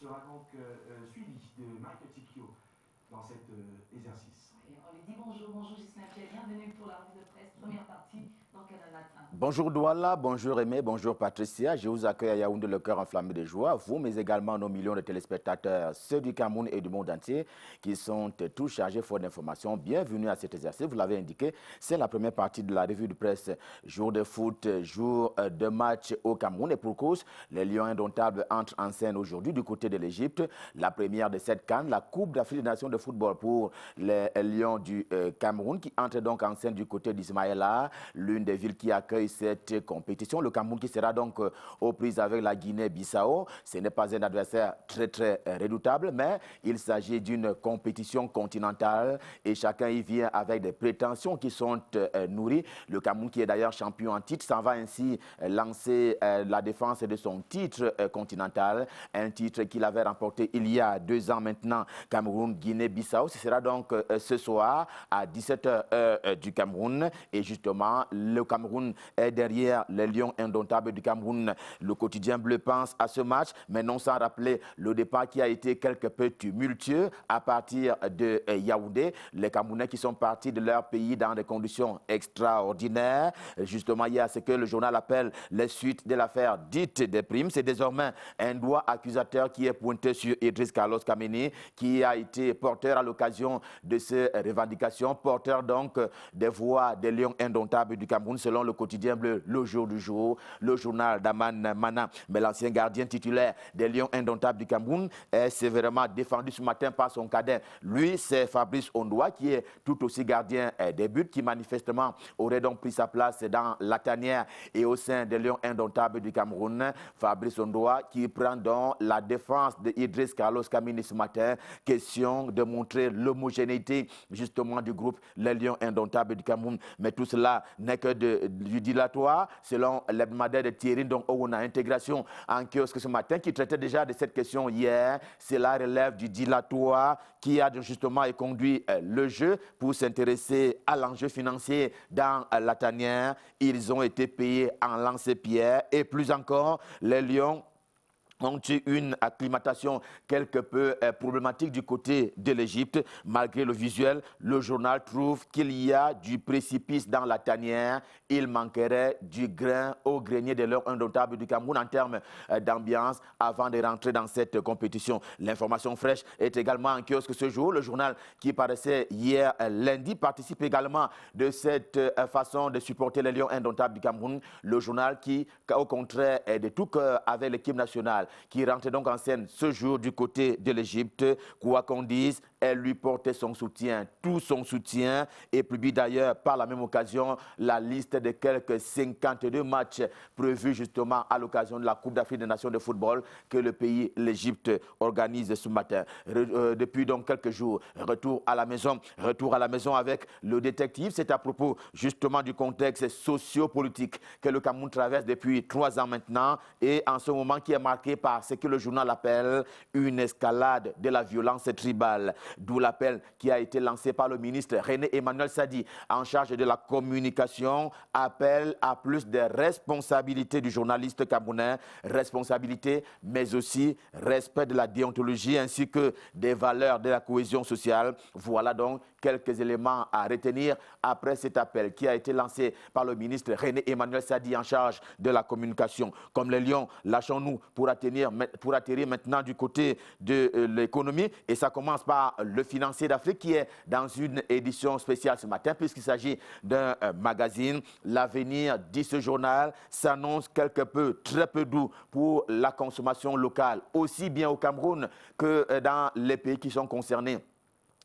sera donc suivi de Marc Tikio dans cet exercice. Et on lui dit bonjour Gislain Pierre, bienvenue pour la revue de presse, première partie dans Canal Matin. Bonjour Douala, bonjour Aimé, bonjour Patricia. Je vous accueille à Yaoundé, le cœur enflammé de joie, vous, mais également nos millions de téléspectateurs, ceux du Cameroun et du monde entier, qui sont tous chargés fort d'informations. Bienvenue à cet exercice. Vous l'avez indiqué, c'est la première partie de la revue de presse. Jour de foot, jour de match au Cameroun. Et pour cause, les Lions indomptables entrent en scène aujourd'hui du côté de l'Égypte. La première de cette CAN, la Coupe d'Afrique des Nations de football pour les Lions du Cameroun, qui entrent donc en scène du côté d'Ismaïla, l'une des villes qui accueille cette compétition. Le Cameroun qui sera donc aux prises avec la Guinée-Bissau. Ce n'est pas un adversaire très redoutable, mais il s'agit d'une compétition continentale et chacun y vient avec des prétentions qui sont nourries. Le Cameroun, qui est d'ailleurs champion en titre, s'en va ainsi lancer la défense de son titre continental, un titre qu'il avait remporté il y a 2 ans maintenant, Cameroun-Guinée-Bissau. Ce sera donc ce soir à 17h du Cameroun. Et justement, le Cameroun est derrière les Lions indomptables du Cameroun. Le quotidien bleu pense à ce match, mais non sans rappeler le départ qui a été quelque peu tumultueux à partir de Yaoundé. Les Camerounais qui sont partis de leur pays dans des conditions extraordinaires. Justement, il y a ce que le journal appelle les suites de l'affaire dite des primes. C'est désormais un doigt accusateur qui est pointé sur Idriss Carlos Kameni, qui a été porteur à l'occasion de ces revendications, porteur donc des voix des Lions indomptables du Cameroun, selon le quotidien bleu, le jour du jour, le journal d'Aman Mana. Mais l'ancien gardien titulaire des Lions indomptables du Cameroun est sévèrement défendu ce matin par son cadet. Lui, c'est Fabrice Ondoa, qui est tout aussi gardien des buts, qui manifestement aurait donc pris sa place dans la tanière et au sein des Lions indomptables du Cameroun. Fabrice Ondoa qui prend donc la défense de Idriss Carlos Kameni ce matin. Question de montrer l'homogénéité justement du groupe les Lions indomptables du Cameroun. Mais tout cela n'est que du dilatoire, selon l'hebdomadaire de Thierry, donc on a intégration en kiosque ce matin, qui traitait déjà de cette question hier. Cela relève du dilatoire qui a justement conduit le jeu pour s'intéresser à l'enjeu financier dans la tanière. Ils ont été payés en lance-pierre et plus encore, les Lions ont eu une acclimatation quelque peu problématique du côté de l'Égypte. Malgré le visuel, le journal trouve qu'il y a du précipice dans la tanière. Il manquerait du grain au grenier de l'heure indomptable du Cameroun en termes d'ambiance avant de rentrer dans cette compétition. L'information fraîche est également en kiosque ce jour. Le journal qui paraissait hier lundi participe également de cette façon de supporter les Lions indomptables du Cameroun. Le journal qui, au contraire, est de tout cœur avec l'équipe nationale, qui rentre donc en scène ce jour du côté de l'Égypte. Quoi qu'on dise, elle lui portait son soutien, tout son soutien, et publie d'ailleurs par la même occasion la liste de quelques 52 matchs prévus justement à l'occasion de la Coupe d'Afrique des Nations de football que le pays, l'Égypte, organise ce matin. Depuis donc quelques jours, retour à la maison avec le détective. C'est à propos justement du contexte socio-politique que le Cameroun traverse depuis 3 ans maintenant, et en ce moment qui est marqué par ce que le journal appelle une escalade de la violence tribale. D'où l'appel qui a été lancé par le ministre René Emmanuel Sadi, en charge de la communication, appel à plus de responsabilité du journaliste camerounais, responsabilité mais aussi respect de la déontologie ainsi que des valeurs de la cohésion sociale. Voilà donc quelques éléments à retenir après cet appel qui a été lancé par le ministre René Emmanuel Sadi, en charge de la communication. Comme les Lions, lâchons-nous pour atterrir maintenant du côté de l'économie, et ça commence par le Financier d'Afrique qui est dans une édition spéciale ce matin puisqu'il s'agit d'un magazine. L'avenir, dit ce journal, s'annonce quelque peu, très peu doux pour la consommation locale, aussi bien au Cameroun que dans les pays qui sont concernés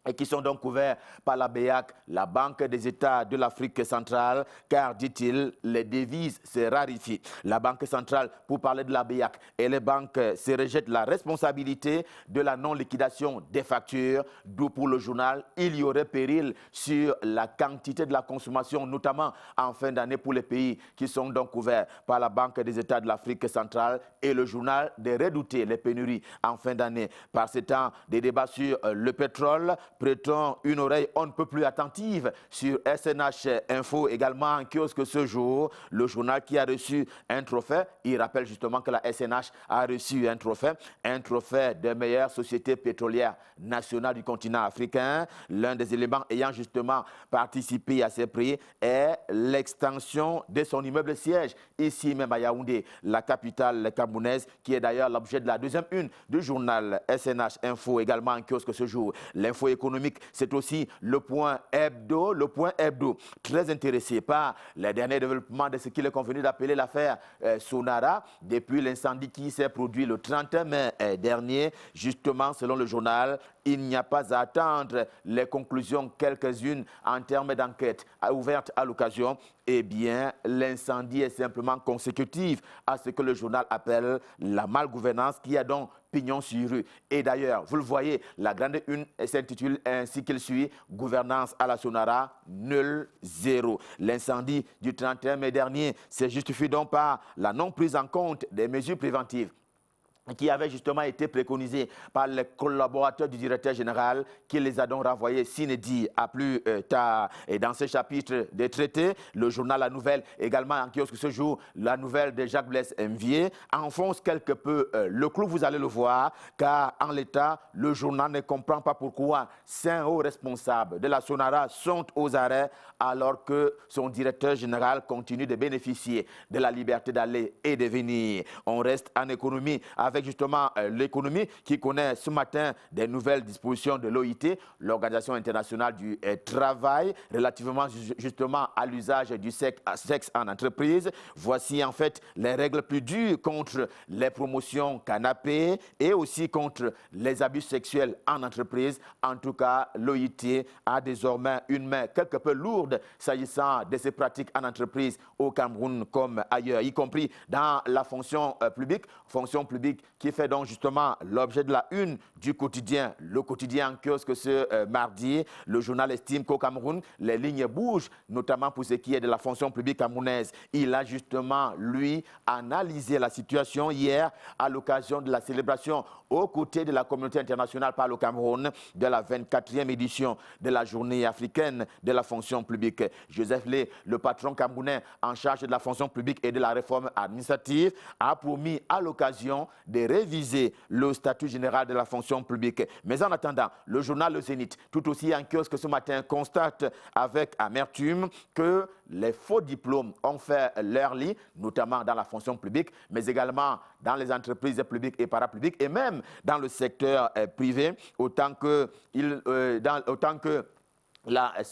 et qui sont donc couverts par la BEAC, la Banque des États de l'Afrique centrale, car, dit-il, les devises se raréfient. La Banque centrale, pour parler de la BEAC, et les banques se rejettent la responsabilité de la non-liquidation des factures, d'où pour le journal, il y aurait péril sur la quantité de la consommation, notamment en fin d'année pour les pays qui sont donc couverts par la Banque des États de l'Afrique centrale, et le journal de redouter les pénuries en fin d'année. Par ce temps, des débats sur le pétrole, prêtons une oreille on ne peut plus attentive sur SNH Info, également en kiosque ce jour, le journal qui a reçu un trophée. Il rappelle justement que la SNH a reçu un trophée de meilleure société pétrolière nationale du continent africain. L'un des éléments ayant justement participé à ces prix est l'extension de son immeuble siège, ici même à Yaoundé, la capitale camerounaise, qui est d'ailleurs l'objet de la deuxième une du journal SNH Info, également en kiosque ce jour. L'info économique, c'est aussi le point hebdo, très intéressé par les derniers développements de ce qu'il est convenu d'appeler l'affaire Sonara, depuis l'incendie qui s'est produit le 31 mai dernier. Justement, selon le journal, il n'y a pas à attendre les conclusions quelques-unes en termes d'enquête ouverte à l'occasion. Eh bien, l'incendie est simplement consécutif à ce que le journal appelle la malgouvernance, qui a donc pignon sur rue. Et d'ailleurs, vous le voyez, la grande une s'intitule ainsi qu'il suit: gouvernance à la Sonara, nul, zéro. L'incendie du 31 mai dernier se justifie donc par la non prise en compte des mesures préventives qui avait justement été préconisé par les collaborateurs du directeur général, qui les a donc renvoyés s'inédit à plus tard. Et dans ce chapitre des traités, le journal La Nouvelle, également en kiosque ce jour, la nouvelle de Jacques Blaise Mvier, enfonce quelque peu le clou, vous allez le voir, car en l'état, le journal ne comprend pas pourquoi 5 hauts responsables de la Sonara sont aux arrêts, alors que son directeur général continue de bénéficier de la liberté d'aller et de venir. On reste en économie avec justement l'économie qui connaît ce matin des nouvelles dispositions de l'OIT, l'Organisation internationale du travail, relativement justement à l'usage du sexe en entreprise. Voici en fait les règles plus dures contre les promotions canapé et aussi contre les abus sexuels en entreprise. En tout cas, l'OIT a désormais une main quelque peu lourde s'agissant de ces pratiques en entreprise au Cameroun comme ailleurs, y compris dans la fonction publique qui fait donc justement l'objet de la une du quotidien. Le quotidien en kiosque ce mardi, le journal estime qu'au Cameroun, les lignes bougent, notamment pour ce qui est de la fonction publique camerounaise. Il a justement, lui, analysé la situation hier à l'occasion de la célébration aux côtés de la communauté internationale par le Cameroun de la 24e édition de la journée africaine de la fonction publique. Joseph Lé, le patron camerounais en charge de la fonction publique et de la réforme administrative, a promis à l'occasion de réviser le statut général de la fonction publique. Mais en attendant, le journal Le Zénith, tout aussi en kiosque ce matin, constate avec amertume que les faux diplômes ont fait leur lit, notamment dans la fonction publique, mais également dans les entreprises publiques et parapubliques, et même dans le secteur privé, autant que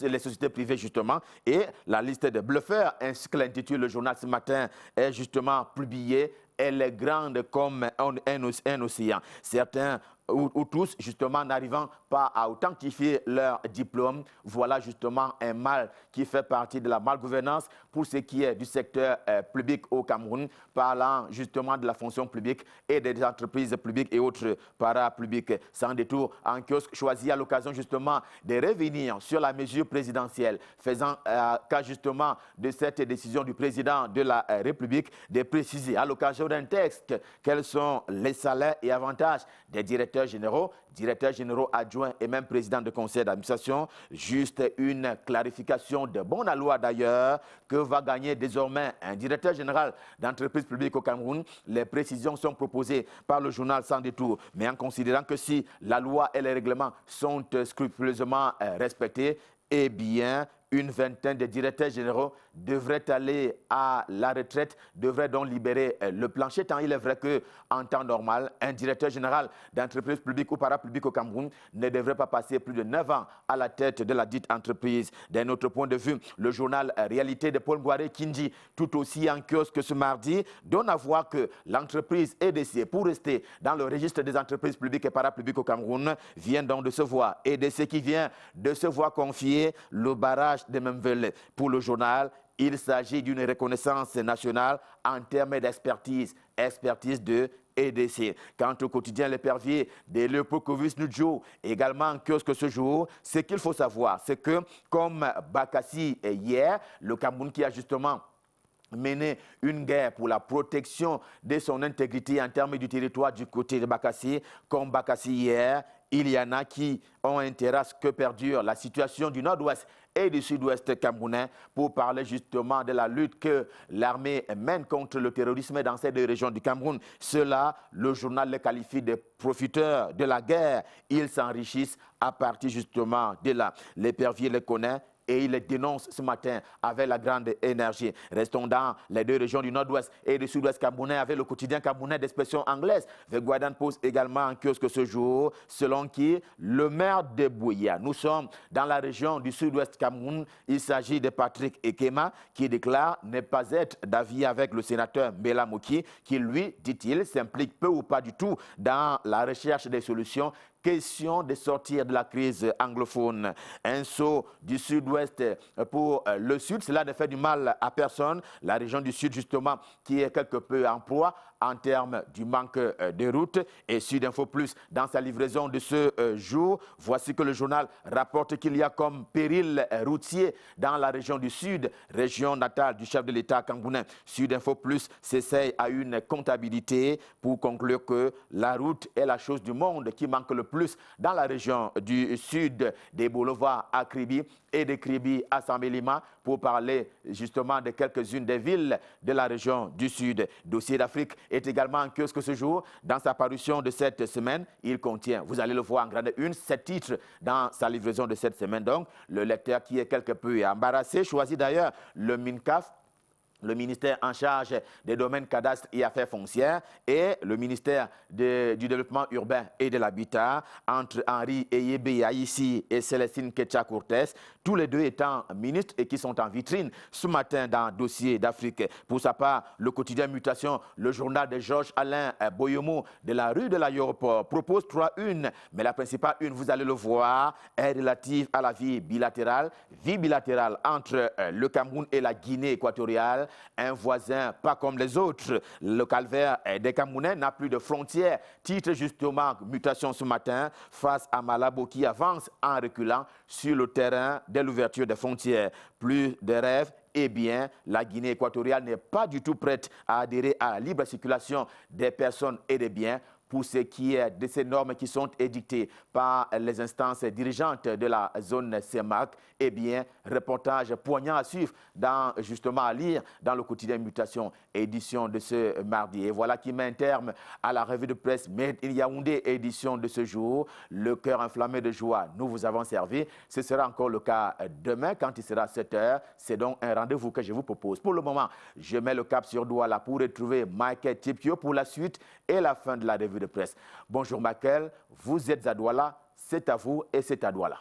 les sociétés privées justement, et la liste des bluffeurs, ainsi que l'intitule le journal ce matin, est justement publiée. Elle est grande comme un océan. Certains ou tous, justement, n'arrivant pas à authentifier leur diplôme. Voilà justement un mal qui fait partie de la malgouvernance pour ce qui est du secteur public au Cameroun, parlant justement de la fonction publique et des entreprises publiques et autres parapubliques. Sans détour, en kiosque choisi à l'occasion justement de revenir sur la mesure présidentielle, faisant cas justement de cette décision du président de la République de préciser à l'occasion d'un texte quels sont les salaires et avantages des directeurs généraux adjoints et même présidents de conseil d'administration. Juste une clarification de bonne loi d'ailleurs, que va gagner désormais un directeur général d'entreprise publique au Cameroun. Les précisions sont proposées par le journal Sans Détour, mais en considérant que si la loi et les règlements sont scrupuleusement respectés, eh bien, une vingtaine de directeurs généraux devraient aller à la retraite, devraient donc libérer le plancher, tant il est vrai qu'en temps normal, un directeur général d'entreprise publique ou parapublique au Cameroun ne devrait pas passer plus de 9 ans à la tête de la dite entreprise. D'un autre point de vue, le journal Réalité de Paul Boiré Kindji, tout aussi en kiosque ce mardi, donne à voir que l'entreprise EDC, pour rester dans le registre des entreprises publiques et parapubliques au Cameroun, vient donc de se voir, EDC qui vient de se voir confier le barrage de Memvelle. Pour le journal, il s'agit d'une reconnaissance nationale en termes d'expertise, expertise de EDC. Quant au quotidien L'Épervier de Léopold Nudjo, également en kiosque ce jour, ce qu'il faut savoir, c'est que comme Bakassi hier, le Cameroun qui a justement mener une guerre pour la protection de son intégrité en termes du territoire du côté de Bakassi. Comme Bakassi hier, il y en a qui ont intérêt à ce que perdure la situation du nord-ouest et du sud-ouest camerounais pour parler justement de la lutte que l'armée mène contre le terrorisme dans ces deux régions du Cameroun. Cela, le journal les qualifie de profiteurs de la guerre. Ils s'enrichissent à partir justement de là. L'épervier les connaît et il les dénonce ce matin avec la grande énergie. Restons dans les deux régions du nord-ouest et du sud-ouest camerounais avec le quotidien camerounais d'expression anglaise. The Guardian pose également en kiosque ce jour, selon qui le maire de Bouya. Nous sommes dans la région du sud-ouest Cameroun. Il s'agit de Patrick Ekema qui déclare ne pas être d'avis avec le sénateur Mbela Moki qui, lui, dit-il, s'implique peu ou pas du tout dans la recherche des solutions. Question de sortir de la crise anglophone. Un saut du sud-ouest pour le sud, cela ne fait du mal à personne. La région du sud, justement, qui est quelque peu en proie en termes du manque de routes. Et Sud Info Plus, dans sa livraison de ce jour, voici que le journal rapporte qu'il y a comme péril routier dans la région du sud, région natale du chef de l'État camerounais. Sud Info Plus s'essaye à une comptabilité pour conclure que la route est la chose du monde qui manque le plus dans la région du sud, des boulevards à Kribi et de Kribi à Sambelima, pour parler justement de quelques-unes des villes de la région du sud. Dossier d'Afrique est également en kiosque ce jour. Dans sa parution de cette semaine, il contient, vous allez le voir en grande une, 7 titres dans sa livraison de cette semaine. Donc, le lecteur qui est quelque peu embarrassé choisit d'ailleurs le MINCAF, le ministère en charge des domaines cadastres et affaires foncières, et le ministère du développement urbain et de l'habitat, entre Henri Eyebe Aïssi et Célestine Ketcha-Cortez, tous les deux étant ministres et qui sont en vitrine ce matin dans Dossier d'Afrique. Pour sa part, le quotidien Mutation, le journal de Georges-Alain Boyomo de la rue de l'aéroport, propose 3 unes, mais la principale une, vous allez le voir, est relative à la vie bilatérale entre le Cameroun et la Guinée équatoriale. Un voisin pas comme les autres. Le calvaire des Camerounais n'a plus de frontières. Titre justement Mutation ce matin face à Malabo qui avance en reculant sur le terrain de l'ouverture des frontières. Plus de rêves. Eh bien, la Guinée équatoriale n'est pas du tout prête à adhérer à la libre circulation des personnes et des biens pour ce qui est de ces normes qui sont édictées par les instances dirigeantes de la zone CEMAC. Eh bien, reportage poignant à suivre, justement à lire dans le quotidien Mutation, édition de ce mardi. Et voilà qui met un terme à la revue de presse Made in Yaoundé, édition de ce jour. Le cœur enflammé de joie, nous vous avons servi. Ce sera encore le cas demain quand il sera 7 h. C'est donc un rendez-vous que je vous propose. Pour le moment, je mets le cap sur Douala pour retrouver Michael Tipio pour la suite et la fin de la revue de presse. Bonjour Michael, vous êtes à Douala, c'est à vous et c'est à Douala.